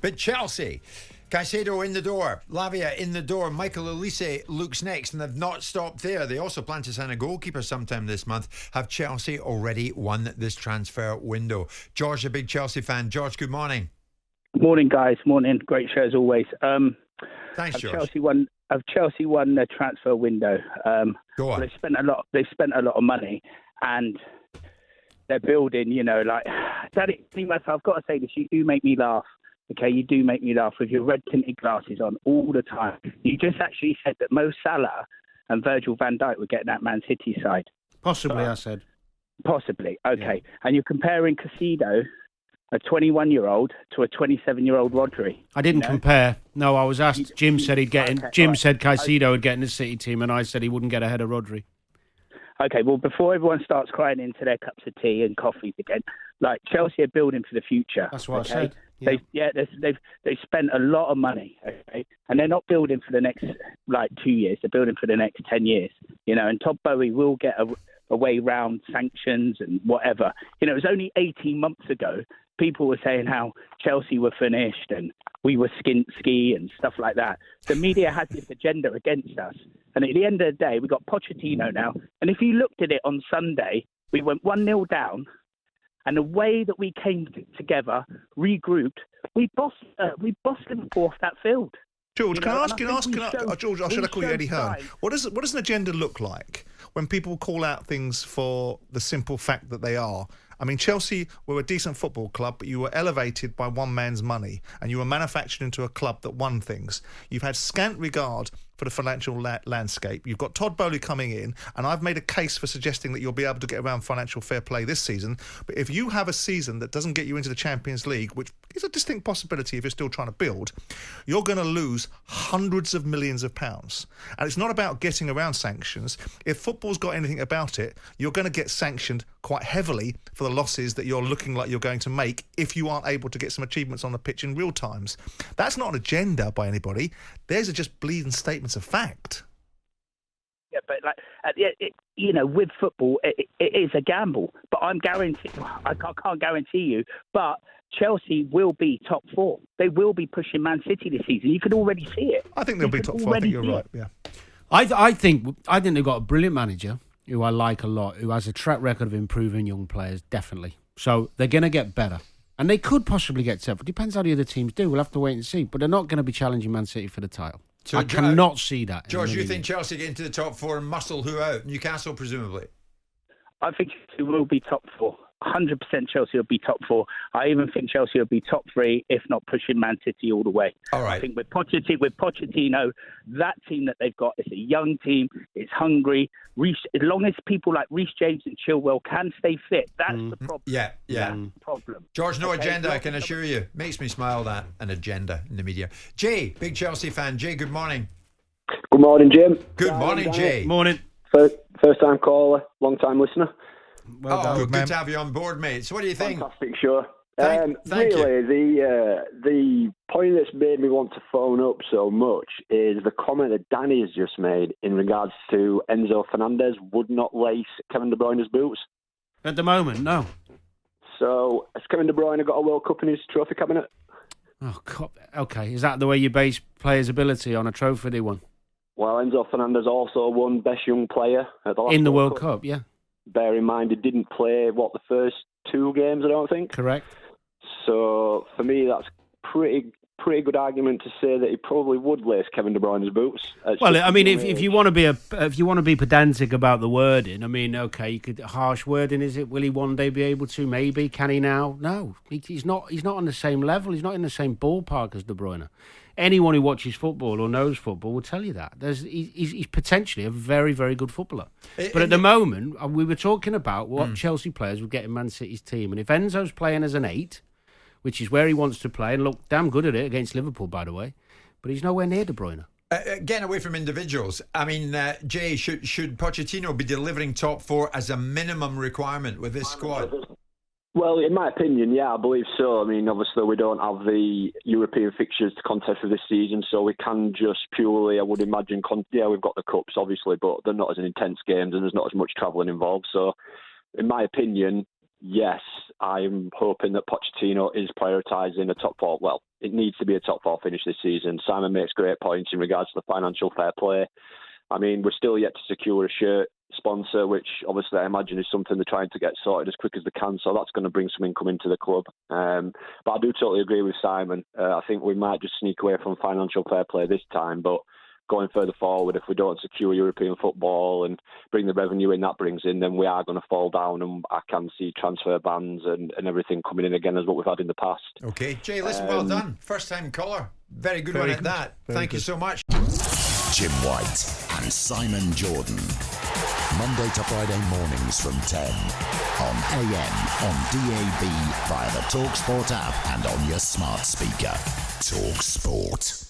But Chelsea, Caicedo in the door, Lavia in the door, Michael Olise looks next, and they've not stopped there. They also plan to sign a goalkeeper sometime this month. Have Chelsea already won this transfer window? George, a big Chelsea fan. George, good morning. Morning, guys. Morning. Great show as always. Thanks, George. Chelsea won the transfer window. Go on. They spent a lot of money, and they're building. Daddy, I've got to say this. You do make me laugh. Okay, you do make me laugh with your red tinted glasses on all the time. You just actually said that Mo Salah and Virgil van Dijk would get that Man City side. Possibly, I said. Possibly. Okay, Yeah. And you're comparing Caicedo, a 21-year-old, to a 27-year-old Rodri. I didn't compare. No, I was asked. Jim said he'd get in. Okay, Jim right. said Caicedo would get in the City team, and I said he wouldn't get ahead of Rodri. Okay, well, before everyone starts crying into their cups of tea and coffees again, like Chelsea are building for the future. That's what okay? I said. Yeah. They've spent a lot of money, okay, and they're not building for the next 2 years. They're building for the next 10 years, And Todd Boehly will get a way round sanctions and whatever. It was only 18 months ago people were saying how Chelsea were finished and we were ski and stuff like that. The media has this agenda against us. And at the end of the day, we got Pochettino now. And if you looked at it on Sunday, we went 1-0 down. And the way that we came together, regrouped, we bossed Liverpool off that field. George, George, I should have called you Eddie Hearn. What does an agenda look like when people call out things for the simple fact that they are? I mean, Chelsea were a decent football club, but you were elevated by one man's money, and you were manufactured into a club that won things. You've had scant regard for the financial landscape. You've got Todd Boehly coming in, and I've made a case for suggesting that you'll be able to get around financial fair play this season. But if you have a season that doesn't get you into the Champions League, which is a distinct possibility if you're still trying to build, you're going to lose hundreds of millions of pounds. And it's not about getting around sanctions. If football's got anything about it, you're going to get sanctioned quite heavily for the losses that you're looking like you're going to make if you aren't able to get some achievements on the pitch in real times. That's not an agenda by anybody. Those are just bleeding statements of fact. Yeah, but with football, it is a gamble. But I can't guarantee you. But Chelsea will be top four. They will be pushing Man City this season. You can already see it. I think they'll be top four. I think you're right. Yeah. I think they've got a brilliant manager who I like a lot, who has a track record of improving young players, definitely. So they're going to get better. And they could possibly get seventh. Depends how the other teams do. We'll have to wait and see. But they're not going to be challenging Man City for the title. So I cannot see that. George, you think Chelsea get into the top four and muscle who out? Newcastle, presumably? I think Chelsea will be top four. 100% Chelsea will be top four. I even think Chelsea will be top three, if not pushing Man City all the way. All right. I think with Pochettino, that team that they've got is a young team. It's hungry. As long as people like Reece James and Chilwell can stay fit, that's the problem. Yeah. That's the problem. George, no agenda, I can assure you. Makes me smile, that, an agenda in the media. Jay, big Chelsea fan. Jay, good morning. Good morning, Jim. Good morning, Jay. Morning. First time caller, long time listener. Well done. Good to have you on board, mate. So what do you think? Fantastic show. Thank you. The point that's made me want to phone up so much is the comment that Danny has just made in regards to Enzo Fernandez would not lace Kevin De Bruyne's boots. At the moment, no. So has Kevin De Bruyne got a World Cup in his trophy cabinet? Oh, God. Okay. Is that the way you base players' ability, on a trophy they won? Well, Enzo Fernandez also won Best Young Player at the last in the World Cup, yeah. Bear in mind, he didn't play, the first two games, I don't think? Correct. So, for me, that's pretty good argument to say that he probably would lace Kevin De Bruyne's boots. Well, I mean, if you want to be pedantic about the wording, I mean, okay, you could harsh wording. Is it? Will he one day be able to? Maybe. Can he now? No, he's not. He's not on the same level. He's not in the same ballpark as De Bruyne. Anyone who watches football or knows football will tell you that. He's potentially a very, very good footballer. But at the moment, we were talking about what Chelsea players would get in Man City's team. And if Enzo's playing as an 8, which is where he wants to play, and look damn good at it against Liverpool, by the way, but he's nowhere near De Bruyne. Getting away from individuals, I mean, Jay, should Pochettino be delivering top four as a minimum requirement with this squad? Well, in my opinion, yeah, I believe so. I mean, obviously, we don't have the European fixtures to contest for this season, so we can just purely, I would imagine, we've got the cups, obviously, but they're not as intense games and there's not as much travelling involved. So, in my opinion, yes, I'm hoping that Pochettino is prioritising a top four. Well, it needs to be a top four finish this season. Simon makes great points in regards to the financial fair play. I mean, we're still yet to secure a shirt sponsor, which obviously I imagine is something they're trying to get sorted as quick as they can. So that's going to bring some income into the club. But I do totally agree with Simon. I think we might just sneak away from financial fair play this time. But going further forward, if we don't secure European football and bring the revenue in that brings in, then we are going to fall down, and I can see transfer bans and everything coming in again as what we've had in the past. Okay, Jay, listen, well done. First time caller. Very good one at that. Thank you so much. Jim White and Simon Jordan. Monday to Friday mornings from 10 on AM, on DAB, via the talkSPORT app and on your smart speaker. talkSPORT.